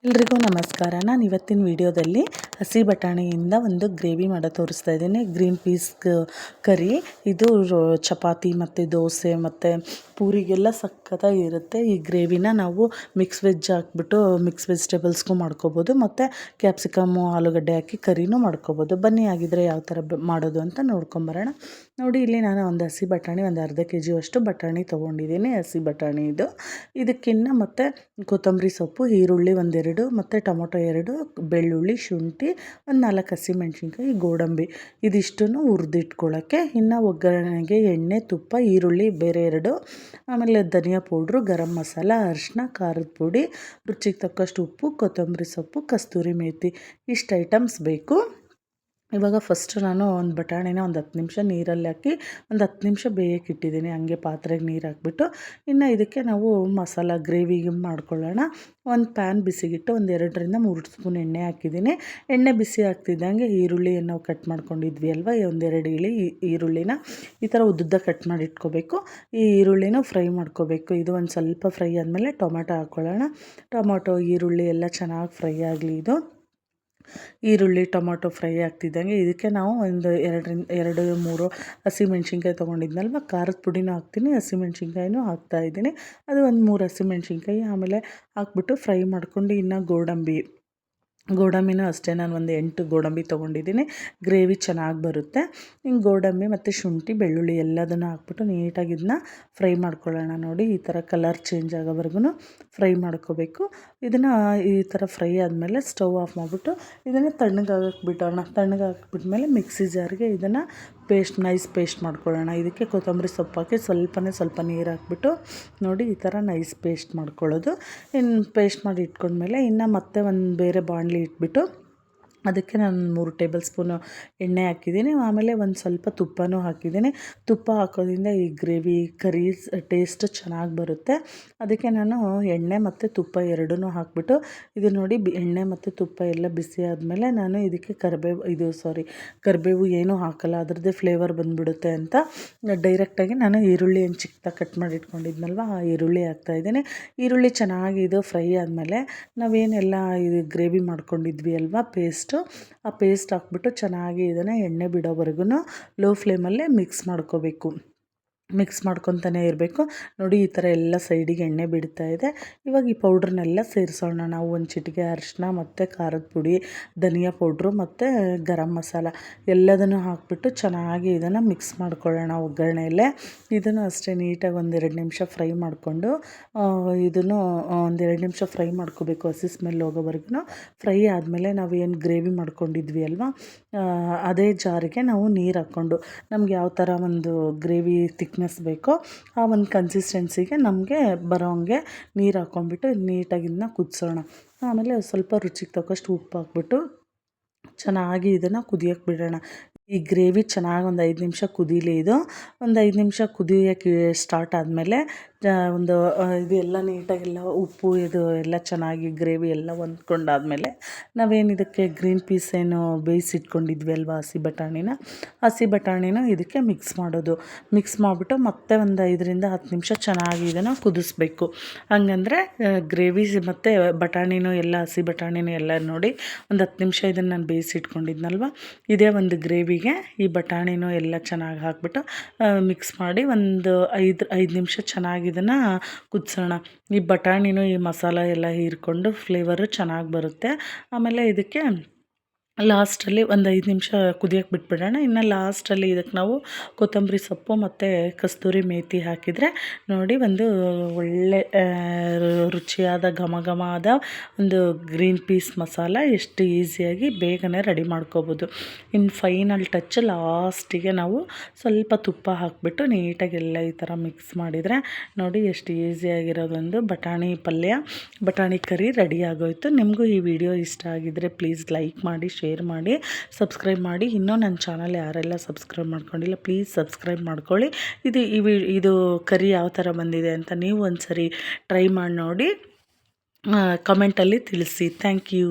ಎಲ್ರಿಗೂ ನಮಸ್ಕಾರ. ನಾನು ಇವತ್ತಿನ ವಿಡಿಯೋದಲ್ಲಿ ಹಸಿ ಬಟಾಣಿಯಿಂದ ಒಂದು ಗ್ರೇವಿ ಮಾಡೋದು ತೋರಿಸ್ತಾ ಇದ್ದೀನಿ. ಗ್ರೀನ್ ಪೀಸ್ ಕರಿ. ಇದು ಚಪಾತಿ ಮತ್ತು ದೋಸೆ ಮತ್ತು ಪೂರಿಗೆಲ್ಲ ಸಖತ್ತಾಗಿರುತ್ತೆ. ಈ ಗ್ರೇವಿನ ನಾವು ಮಿಕ್ಸ್ ವೆಜ್ ಹಾಕ್ಬಿಟ್ಟು ಮಿಕ್ಸ್ ವೆಜಿಟೇಬಲ್ಸ್ಗೂ ಮಾಡ್ಕೋಬೋದು, ಮತ್ತು ಕ್ಯಾಪ್ಸಿಕಮ್ಮು ಆಲೂಗಡ್ಡೆ ಹಾಕಿ ಕರಿನೂ ಮಾಡ್ಕೋಬೋದು. ಬನ್ನಿ ಆಗಿದ್ರೆ ಯಾವ ಥರ ಮಾಡೋದು ಅಂತ ನೋಡ್ಕೊಂಬರೋಣ. ನೋಡಿ, ಇಲ್ಲಿ ನಾನು ಒಂದು ಹಸಿ ಬಟಾಣಿ ಒಂದು ಅರ್ಧ kg ಅಷ್ಟು ಬಟಾಣಿ ತೊಗೊಂಡಿದ್ದೀನಿ. ಹಸಿ ಬಟಾಣಿ ಇದಕ್ಕಿನ್ನ ಮತ್ತು ಕೊತ್ತಂಬರಿ ಸೊಪ್ಪು, ಈರುಳ್ಳಿ ಒಂದೆರಡು ಮತ್ತು ಟೊಮೊಟೊ 2, ಬೆಳ್ಳುಳ್ಳಿ, ಶುಂಠಿ, ಒಂದು 4 ಹಸಿಮೆಣ್ಸಿನ್ಕಾಯಿ, ಗೋಡಂಬಿ ಇದಿಷ್ಟನ್ನು ಹುರಿದಿಟ್ಕೊಳ್ಳೋಕ್ಕೆ. ಇನ್ನು ಒಗ್ಗರಣೆಗೆ ಎಣ್ಣೆ, ತುಪ್ಪ, ಈರುಳ್ಳಿ ಬೇರೆ 2, ಆಮೇಲೆ ಧನಿಯಾ ಪೌಡ್ರು, ಗರಂ ಮಸಾಲ, ಅರಿಶಿನ, ಖಾರದ ಪುಡಿ, ರುಚಿಗೆ ತಕ್ಕಷ್ಟು ಉಪ್ಪು, ಕೊತ್ತಂಬರಿ ಸೊಪ್ಪು, ಕಸ್ತೂರಿ ಮೇಥಿ ಇಷ್ಟು ಐಟಮ್ಸ್ ಬೇಕು. ಇವಾಗ ಫಸ್ಟು ನಾನು ಒಂದು ಬಟಾಣಿನ ಒಂದು 10 ನಿಮಿಷ ನೀರಲ್ಲಿ ಹಾಕಿ ಒಂದು 10 ನಿಮಿಷ ಬೇಯಕ್ಕೆ ಇಟ್ಟಿದ್ದೀನಿ. ಹಂಗೆ ಪಾತ್ರೆಗೆ ನೀರು ಹಾಕ್ಬಿಟ್ಟು ಇನ್ನು ಇದಕ್ಕೆ ನಾವು ಮಸಾಲ ಗ್ರೇವಿಗೆ ಮಾಡ್ಕೊಳ್ಳೋಣ. ಒಂದು ಪ್ಯಾನ್ ಬಿಸಿಗಿಟ್ಟು ಒಂದು 2ರಿಂದ 3 ಸ್ಪೂನ್ ಎಣ್ಣೆ ಹಾಕಿದ್ದೀನಿ. ಎಣ್ಣೆ ಬಿಸಿ ಆಗ್ತಿದ್ದಂಗೆ ಈರುಳ್ಳಿಯನ್ನು ನಾವು ಕಟ್ ಮಾಡ್ಕೊಂಡಿದ್ವಿ ಅಲ್ವಾ, ಒಂದೆರಡು ಈರುಳ್ಳಿನ ಈ ಥರ ಉದ್ದುದ್ದ ಕಟ್ ಮಾಡಿ ಇಟ್ಕೋಬೇಕು. ಈ ಈರುಳ್ಳಿನ ಫ್ರೈ ಮಾಡ್ಕೋಬೇಕು. ಇದು ಒಂದು ಸ್ವಲ್ಪ ಫ್ರೈ ಆದಮೇಲೆ ಟೊಮೆಟೊ ಹಾಕ್ಕೊಳ್ಳೋಣ. ಟೊಮೊಟೊ, ಈರುಳ್ಳಿ ಎಲ್ಲ ಚೆನ್ನಾಗಿ ಫ್ರೈ ಆಗಲಿ. ಈರುಳ್ಳಿ ಟೊಮೊಟೊ ಫ್ರೈ ಆಗ್ತಿದ್ದಂಗೆ ಇದಕ್ಕೆ ನಾವು ಒಂದು 2-3 ಹಸಿಮೆಣ್ಸಿನ್ಕಾಯಿ ತೊಗೊಂಡಿದ್ನಲ್ವ, ಖಾರದ ಪುಡಿನೂ ಹಾಕ್ತೀನಿ, ಹಸಿಮೆಣ್ಸಿನ್ಕಾಯಿನೂ ಹಾಕ್ತಾಯಿದ್ದೀನಿ. ಅದು ಒಂದು 3 ಹಸಿಮೆಣ್ಸಿನ್ಕಾಯಿ ಆಮೇಲೆ ಹಾಕ್ಬಿಟ್ಟು ಫ್ರೈ ಮಾಡ್ಕೊಂಡು, ಇನ್ನು ಗೋಡಂಬಿನೂ ಅಷ್ಟೇ ನಾನು ಒಂದು 8 ಗೋಡಂಬಿ ತೊಗೊಂಡಿದ್ದೀನಿ. ಗ್ರೇವಿ ಚೆನ್ನಾಗಿ ಬರುತ್ತೆ. ಹಿಂಗೆ ಗೋಡಂಬಿ ಮತ್ತು ಶುಂಠಿ, ಬೆಳ್ಳುಳ್ಳಿ ಎಲ್ಲದನ್ನು ಹಾಕ್ಬಿಟ್ಟು ನೀಟಾಗಿ ಇದನ್ನ ಫ್ರೈ ಮಾಡ್ಕೊಳ್ಳೋಣ. ನೋಡಿ, ಈ ಥರ ಕಲರ್ ಚೇಂಜ್ ಆಗೋವರೆಗೂ ಫ್ರೈ ಮಾಡ್ಕೋಬೇಕು. ಇದನ್ನು ಈ ಥರ ಫ್ರೈ ಆದಮೇಲೆ ಸ್ಟವ್ ಆಫ್ ಮಾಡಿಬಿಟ್ಟು ಇದನ್ನು ತಣ್ಣಗಾಗಕ್ಕೆ ಬಿಡೋಣ. ತಣ್ಣಗಾಕ್ಬಿಟ್ಮೇಲೆ ಮಿಕ್ಸಿ ಜಾರ್ಗೆ ಇದನ್ನು ನೈಸ್ ಪೇಸ್ಟ್ ಮಾಡ್ಕೊಳ್ಳೋಣ. ಇದಕ್ಕೆ ಕೊತ್ತಂಬರಿ ಸೊಪ್ಪು ಹಾಕಿ ಸ್ವಲ್ಪ ನೀರು ಹಾಕ್ಬಿಟ್ಟು ನೋಡಿ ಈ ಥರ ನೈಸ್ ಪೇಸ್ಟ್ ಮಾಡ್ಕೊಳ್ಳೋದು. ಇನ್ನು ಪೇಸ್ಟ್ ಮಾಡಿ ಇಟ್ಕೊಂಡ್ಮೇಲೆ ಇನ್ನು ಮತ್ತೆ ಒಂದು ಬೇರೆ ಬಾಣಲಿ ಇಟ್ಬಿಟ್ಟು ಅದಕ್ಕೆ ನಾನು 3 ಟೇಬಲ್ ಸ್ಪೂನು ಎಣ್ಣೆ ಹಾಕಿದ್ದೀನಿ. ಆಮೇಲೆ ಒಂದು ಸ್ವಲ್ಪ ತುಪ್ಪನೂ ಹಾಕಿದ್ದೀನಿ. ತುಪ್ಪ ಹಾಕೋದ್ರಿಂದ ಈ ಗ್ರೇವಿ ಕರಿ ಟೇಸ್ಟ್ ಚೆನ್ನಾಗಿ ಬರುತ್ತೆ. ಅದಕ್ಕೆ ನಾನು ಎಣ್ಣೆ ಮತ್ತು ತುಪ್ಪ ಎರಡೂ ಹಾಕ್ಬಿಟ್ಟು ಇದು ನೋಡಿ, ಎಣ್ಣೆ ಮತ್ತು ತುಪ್ಪ ಎಲ್ಲ ಬಿಸಿ ಆದಮೇಲೆ ನಾನು ಇದಕ್ಕೆ ಕರಿಬೇವು ಏನೂ ಹಾಕಲ್ಲ, ಅದರದ್ದೇ ಫ್ಲೇವರ್ ಬಂದುಬಿಡುತ್ತೆ ಅಂತ ಡೈರೆಕ್ಟಾಗಿ ನಾನು ಈರುಳ್ಳಿಯನ್ನು ಚಿಕ್ಕದಾಗಿ ಕಟ್ ಮಾಡಿ ಇಟ್ಕೊಂಡಿದ್ನಲ್ವ, ಆ ಈರುಳ್ಳಿ ಹಾಕ್ತಾಯಿದ್ದೀನಿ. ಈರುಳ್ಳಿ ಚೆನ್ನಾಗಿ ಇದು ಫ್ರೈ ಆದಮೇಲೆ ನಾವೇನೆಲ್ಲ ಇದು ಗ್ರೇವಿ ಮಾಡ್ಕೊಂಡಿದ್ವಿ ಅಲ್ವಾ ಆ ಪೇಸ್ಟ್ ಹಾಕ್ಬಿಟ್ಟು ಚೆನ್ನಾಗಿ ಇದನ್ನು ಎಣ್ಣೆ ಬಿಡೋವರೆಗೂ ಲೋ ಫ್ಲೇಮಲ್ಲೇ ಮಿಕ್ಸ್ ಮಾಡ್ಕೊತಾನೆ ಇರಬೇಕು. ನೋಡಿ, ಈ ಥರ ಎಲ್ಲ ಸೈಡಿಗೆ ಎಣ್ಣೆ ಬಿಡ್ತಾ ಇದೆ. ಇವಾಗ ಈ ಪೌಡ್ರನ್ನೆಲ್ಲ ಸೇರಿಸೋಣ. ನಾವು ಒಂದು ಚಿಟಿಕೆ ಅರಿಶಿನ ಮತ್ತು ಖಾರದ ಪುಡಿ, ಧನಿಯಾ ಪೌಡ್ರು ಮತ್ತು ಗರಂ ಮಸಾಲ ಎಲ್ಲದನ್ನು ಹಾಕ್ಬಿಟ್ಟು ಚೆನ್ನಾಗಿ ಇದನ್ನು ಮಿಕ್ಸ್ ಮಾಡ್ಕೊಳ್ಳೋಣ. ಒಗ್ಗರಣೆಯಲ್ಲೇ ಇದನ್ನು ಅಷ್ಟೇ ನೀಟಾಗಿ 1-2 ನಿಮಿಷ ಫ್ರೈ ಮಾಡಿಕೊಂಡು ಇದನ್ನು 1-2 ನಿಮಿಷ ಫ್ರೈ ಮಾಡ್ಕೋಬೇಕು. ಹಸಿ ಸ್ಮೆಲ್ ಹೋಗೋವರೆಗೂ ಫ್ರೈ ಆದಮೇಲೆ ನಾವು ಏನು ಗ್ರೇವಿ ಮಾಡ್ಕೊಂಡಿದ್ವಿ ಅಲ್ವಾ, ಅದೇ ಜಾರಿಗೆ ನಾವು ನೀರು ಹಾಕ್ಕೊಂಡು ನಮ್ಗೆ ಯಾವ ಥರ ಒಂದು ಗ್ರೇವಿ ಥಿಕ್ನೆಸ್ ಬೇಕೋ ಆ ಒಂದು ಕನ್ಸಿಸ್ಟೆನ್ಸಿಗೆ ನಮಗೆ ಬರೋಂಗೆ ನೀರು ಹಾಕ್ಕೊಂಡ್ಬಿಟ್ಟು ನೀಟಾಗಿ ಇದನ್ನ ಕುದಿಸೋಣ. ಆಮೇಲೆ ಸ್ವಲ್ಪ ರುಚಿಗೆ ತಕ್ಕಷ್ಟು ಉಪ್ಪು ಹಾಕ್ಬಿಟ್ಟು ಚೆನ್ನಾಗಿ ಇದನ್ನು ಕುದಿಯೋಕ್ಕೆ ಬಿಡೋಣ. ಈ ಗ್ರೇವಿ ಚೆನ್ನಾಗಿ ಒಂದು 5 ನಿಮಿಷ ಕುದೀಲಿ. ಒಂದು 5 ನಿಮಿಷ ಕುದಿಯೋಕ್ಕೆ ಸ್ಟಾರ್ಟ್ ಆದಮೇಲೆ ಇದು ಎಲ್ಲ ನೀಟಾಗೆಲ್ಲ ಉಪ್ಪು ಇದು ಎಲ್ಲ ಚೆನ್ನಾಗಿ ಗ್ರೇವಿ ಎಲ್ಲ ಹೊಂದ್ಕೊಂಡಾದ್ಮೇಲೆ ನಾವೇನು ಇದಕ್ಕೆ ಗ್ರೀನ್ ಪೀಸ್ ಏನು ಬೇಯಿಸಿಟ್ಕೊಂಡಿದ್ವಿ ಅಲ್ವಾ, ಹಸಿ ಬಟಾಣಿನ ಇದಕ್ಕೆ ಮಿಕ್ಸ್ ಮಾಡಿಬಿಟ್ಟು ಮತ್ತೆ ಒಂದು 5-10 ನಿಮಿಷ ಚೆನ್ನಾಗಿ ಇದನ್ನು ಕುದಿಸ್ಬೇಕು. ಹಂಗಂದರೆ ಗ್ರೇವಿ ಮತ್ತು ಬಟಾಣಿನೂ ಎಲ್ಲ ಹಸಿ ಬಟಾಣಿನೂ ಎಲ್ಲ ನೋಡಿ ಒಂದು 10 ನಿಮಿಷ ಇದನ್ನು ನಾನು ಬೇಯಿಸಿಟ್ಕೊಂಡಿದ್ನಲ್ವ, ಇದೇ ಒಂದು ಗ್ರೇವಿಗೆ ಈ ಬಟಾಣಿನೂ ಎಲ್ಲ ಚೆನ್ನಾಗಿ ಹಾಕ್ಬಿಟ್ಟು ಮಿಕ್ಸ್ ಮಾಡಿ ಒಂದು 5 ನಿಮಿಷ ಚೆನ್ನಾಗಿ ಇದನ್ನು ಕುದಿಸೋಣ. ಈ ಬಟಾಣಿನೂ ಈ ಮಸಾಲ ಎಲ್ಲ ಹೀರ್ಕೊಂಡು ಫ್ಲೇವರು ಚೆನ್ನಾಗಿ ಬರುತ್ತೆ. ಆಮೇಲೆ ಇದಕ್ಕೆ ಲಾಸ್ಟಲ್ಲಿ ಒಂದು 5 ನಿಮಿಷ ಕುದಿಯೋಕ್ಕೆ ಬಿಟ್ಬಿಡೋಣ. ಇನ್ನು ಲಾಸ್ಟಲ್ಲಿ ಇದಕ್ಕೆ ನಾವು ಕೊತ್ತಂಬರಿ ಸೊಪ್ಪು ಮತ್ತು ಕಸ್ತೂರಿ ಮೇಥಿ ಹಾಕಿದರೆ ನೋಡಿ ಒಂದು ಒಳ್ಳೆ ರುಚಿಯಾದ ಘಮಘಮಾದ ಒಂದು ಗ್ರೀನ್ ಪೀಸ್ ಮಸಾಲ ಎಷ್ಟು ಈಸಿಯಾಗಿ ಬೇಗನೆ ರೆಡಿ ಮಾಡ್ಕೋಬೋದು. ಇನ್ನು ಫೈನಲ್ ಟಚ್ ಲಾಸ್ಟಿಗೆ ನಾವು ಸ್ವಲ್ಪ ತುಪ್ಪ ಹಾಕಿಬಿಟ್ಟು ನೀಟಾಗಿ ಎಲ್ಲ ಈ ಥರ ಮಿಕ್ಸ್ ಮಾಡಿದರೆ ನೋಡಿ ಎಷ್ಟು ಈಸಿಯಾಗಿರೋದೊಂದು ಬಟಾಣಿ ಕರಿ ರೆಡಿ ಆಗೋಯ್ತು. ನಿಮಗೂ ಈ ವಿಡಿಯೋ ಇಷ್ಟ ಆಗಿದ್ದರೆ ಪ್ಲೀಸ್ ಲೈಕ್ ಮಾಡಿ, ಶೇರ್ ಮಾಡಿ, ಸಬ್ಸ್ಕ್ರೈಬ್ ಮಾಡಿ. ಇನ್ನೂ ನನ್ನ ಚಾನಲ್ ಯಾರೆಲ್ಲ ಸಬ್ಸ್ಕ್ರೈಬ್ ಮಾಡ್ಕೊಂಡಿಲ್ಲ ಪ್ಲೀಸ್ ಸಬ್ಸ್ಕ್ರೈಬ್ ಮಾಡ್ಕೊಳ್ಳಿ. ಇದು ಕರಿ ಯಾವ ಥರ ಬಂದಿದೆ ಅಂತ ನೀವು ಒಂದ್ಸರಿ ಟ್ರೈ ಮಾಡಿ ನೋಡಿ, ಕಮೆಂಟಲ್ಲಿ ತಿಳಿಸಿ. Thank you.